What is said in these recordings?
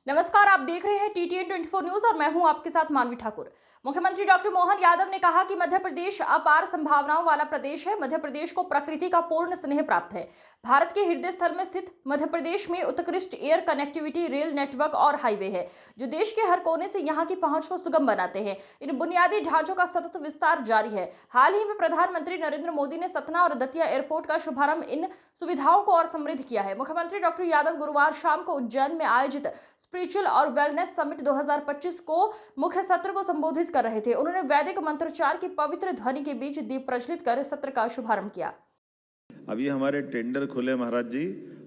नमस्कार, आप देख रहे हैं टीटीएन 24 न्यूज और मैं हूं आपके साथ मानवी ठाकुर। मुख्यमंत्री डॉक्टर मोहन यादव ने कहा कि मध्य प्रदेश अपार संभावनाओं वाला प्रदेश है। मध्य प्रदेश को प्रकृति का पूर्ण स्नेह प्राप्त है। भारत के हृदय स्थल में स्थित मध्य प्रदेश में उत्कृष्ट एयर कनेक्टिविटी, रेल नेटवर्क और हाईवे है, जो देश के हर कोने से यहां की पहुंच को सुगम बनाते हैं। इन बुनियादी ढांचों का सतत विस्तार जारी है। हाल ही में प्रधानमंत्री नरेंद्र मोदी ने सतना और दतिया एयरपोर्ट का शुभारंभ इन सुविधाओं को और समृद्ध किया है। मुख्यमंत्री डॉक्टर यादव गुरुवार शाम को उज्जैन में आयोजित स्पिरिचुअल और वेलनेस समिट 2025 को मुख्य सत्र को संबोधित कर रहे थे। उन्होंने वैदिक मंत्रोच्चार की पवित्र ध्वनि के बीच दीप प्रज्वलित कर सत्र का शुभारंभ किया। अभी हमारे टेंडर खुले महाराज जी,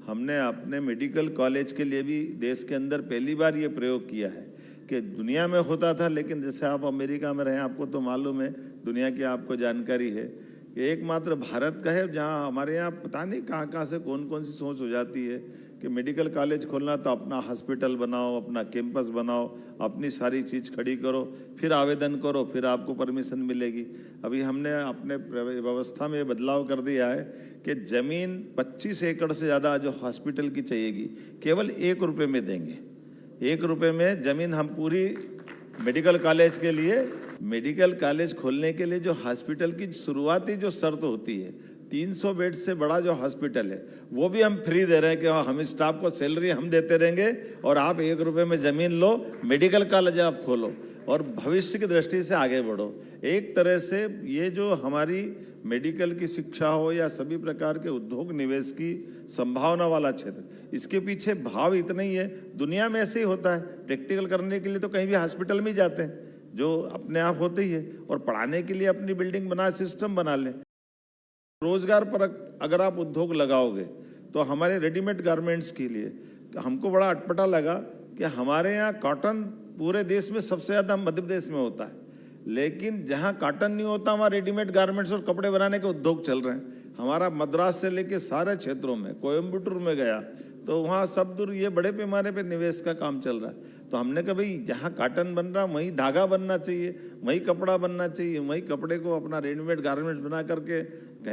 हमने अपने मेडिकल कॉलेज के लिए भी देश के अंदर पहली बार ये प्रयोग किया है कि दुनिया में होता था, लेकिन जैसे आप अमेरिका में रहे, आपको तो मालूम है, दुनिया की आपको जानकारी है कि एकमात्र भारत का है जहां हमारे यहाँ पता नहीं कहाँ से कौन कौन सी सोच हो जाती है कि मेडिकल कॉलेज खोलना तो अपना हॉस्पिटल बनाओ, अपना कैंपस बनाओ, अपनी सारी चीज़ खड़ी करो, फिर आवेदन करो, फिर आपको परमिशन मिलेगी। अभी हमने अपने व्यवस्था में बदलाव कर दिया है कि ज़मीन 25 एकड़ से ज़्यादा जो हॉस्पिटल की चाहिएगी केवल 1 रुपये में देंगे। 1 रुपये में ज़मीन हम पूरी मेडिकल कॉलेज के लिए, मेडिकल कॉलेज खोलने के लिए जो हॉस्पिटल की शुरुआती जो शर्त होती है, 300 बेड से बड़ा जो हॉस्पिटल है वो भी हम फ्री दे रहे हैं कि हम स्टाफ को सैलरी हम देते रहेंगे और आप 1 रुपये में ज़मीन लो, मेडिकल कॉलेज आप खोलो और भविष्य की दृष्टि से आगे बढ़ो। एक तरह से ये जो हमारी मेडिकल की शिक्षा हो या सभी प्रकार के उद्योग निवेश की संभावना वाला क्षेत्र, इसके पीछे भाव इतना ही है। दुनिया में ऐसे ही होता है, प्रैक्टिकल करने के लिए तो कहीं भी हॉस्पिटल में ही जाते हैं जो अपने आप होते ही है, और पढ़ाने के लिए अपनी बिल्डिंग बना, सिस्टम बना लें। रोजगार पर अगर आप उद्योग लगाओगे तो हमारे रेडीमेड गारमेंट्स के लिए हमको बड़ा अटपटा लगा कि हमारे यहाँ कॉटन पूरे देश में सबसे ज़्यादा मध्य प्रदेश में होता है, लेकिन जहाँ कॉटन नहीं होता वहाँ रेडीमेड गारमेंट्स और कपड़े बनाने के उद्योग चल रहे हैं। हमारा मद्रास से लेके सारे क्षेत्रों में, कोयम्बटूर में गया तो वहाँ सब दूर ये बड़े पैमाने पे निवेश का काम चल रहा है। तो हमने कहा भाई जहाँ कॉटन बन रहा वहीं धागा बनना चाहिए, वहीं कपड़ा बनना चाहिए, वहीं कपड़े को अपना रेडीमेड गारमेंट्स बना करके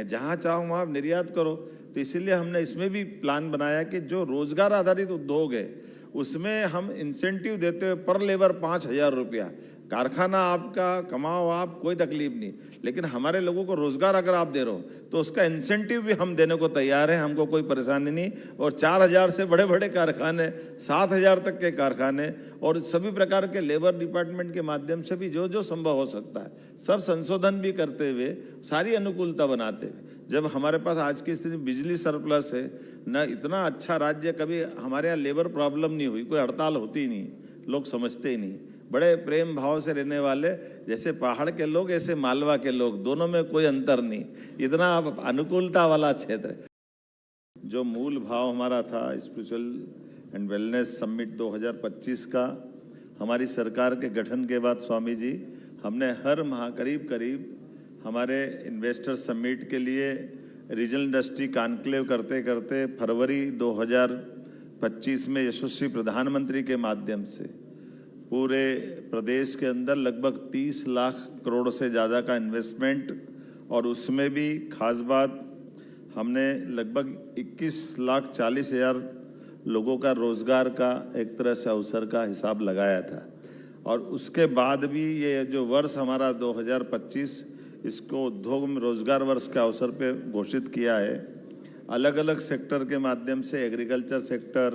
जहाँ चाहो वहाँ निर्यात करो। तो इसीलिए हमने इसमें भी प्लान बनाया कि जो रोजगार आधारित उद्योग है उसमें हम इंसेंटिव देते हुए पर लेबर 5,000 रुपया, कारखाना आपका कमाओ आप, कोई तकलीफ नहीं, लेकिन हमारे लोगों को रोजगार अगर आप दे रहे हो तो उसका इंसेंटिव भी हम देने को तैयार हैं, हमको कोई परेशानी नहीं। और 4,000 से बड़े बड़े कारखाने, 7,000 तक के कारखाने और सभी प्रकार के लेबर डिपार्टमेंट के माध्यम से भी जो जो संभव हो सकता है सब संशोधन भी करते हुए, सारी अनुकूलता बनाते हुए। जब हमारे पास आज की स्थिति बिजली सरप्लस है ना, इतना अच्छा राज्य, कभी हमारे यहाँ लेबर प्रॉब्लम नहीं हुई, कोई हड़ताल होती ही नहीं, लोग समझते ही नहीं, बड़े प्रेम भाव से रहने वाले, जैसे पहाड़ के लोग ऐसे मालवा के लोग, दोनों में कोई अंतर नहीं, इतना अनुकूलता वाला क्षेत्र है। जो मूल भाव हमारा था स्पिरिचुअल एंड वेलनेस समिट 2025 का, हमारी सरकार के गठन के बाद स्वामी जी हमने हर माह करीब हमारे इन्वेस्टर समिट के लिए रीजनल इंडस्ट्री कॉन्क्लेव करते करते फरवरी 2025 में यशस्वी प्रधानमंत्री के माध्यम से पूरे प्रदेश के अंदर लगभग 30 लाख करोड़ से ज़्यादा का इन्वेस्टमेंट, और उसमें भी खास बात हमने लगभग 21,40,000 लोगों का रोज़गार का एक तरह से अवसर का हिसाब लगाया था। और उसके बाद भी ये जो वर्ष हमारा 2025, इसको उद्योग में रोजगार वर्ष के अवसर पे घोषित किया है। अलग अलग सेक्टर के माध्यम से एग्रीकल्चर सेक्टर,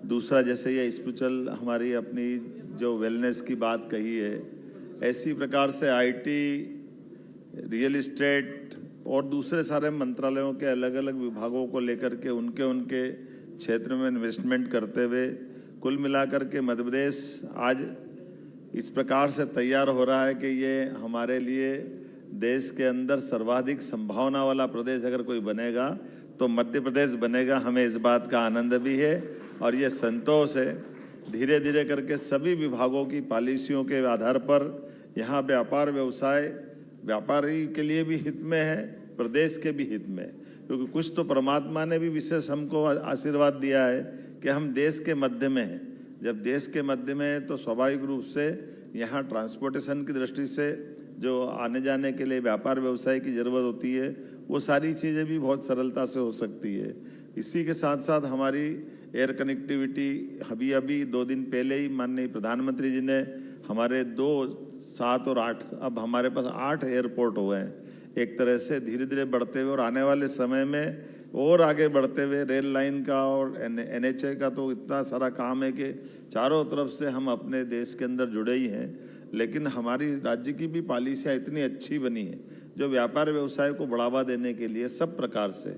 दूसरा जैसे ये स्पिरिचुअल हमारी अपनी जो वेलनेस की बात कही है, ऐसी प्रकार से आईटी, रियल एस्टेट और दूसरे सारे मंत्रालयों के अलग अलग विभागों को लेकर के उनके क्षेत्र में इन्वेस्टमेंट करते हुए कुल मिलाकर के मध्य प्रदेश आज इस प्रकार से तैयार हो रहा है कि ये हमारे लिए देश के अंदर सर्वाधिक संभावना वाला प्रदेश अगर कोई बनेगा तो मध्य प्रदेश बनेगा। हमें इस बात का आनंद भी है और ये संतोष है। धीरे धीरे करके सभी विभागों की पॉलिसियों के आधार पर यहाँ व्यापार व्यवसाय व्यापारी के लिए भी हित में है, प्रदेश के भी हित में, क्योंकि कुछ तो परमात्मा ने भी विशेष हमको आशीर्वाद दिया है कि हम देश के मध्य में हैं। जब देश के मध्य में है तो स्वाभाविक रूप से यहाँ ट्रांसपोर्टेशन की दृष्टि से जो आने जाने के लिए व्यापार व्यवसाय की ज़रूरत होती है वो सारी चीज़ें भी बहुत सरलता से हो सकती है। इसी के साथ साथ हमारी एयर कनेक्टिविटी अभी अभी 2 दिन पहले ही माननीय प्रधानमंत्री जी ने हमारे 2, 7 और 8 अब हमारे पास 8 एयरपोर्ट हुए हैं। एक तरह से धीरे धीरे बढ़ते हुए और आने वाले समय में और आगे बढ़ते हुए रेल लाइन का और NHA का तो इतना सारा काम है कि चारों तरफ से हम अपने देश के अंदर जुड़े ही हैं। लेकिन हमारी राज्य की भी पॉलिसियाँ इतनी अच्छी बनी है जो व्यापार व्यवसाय को बढ़ावा देने के लिए सब प्रकार से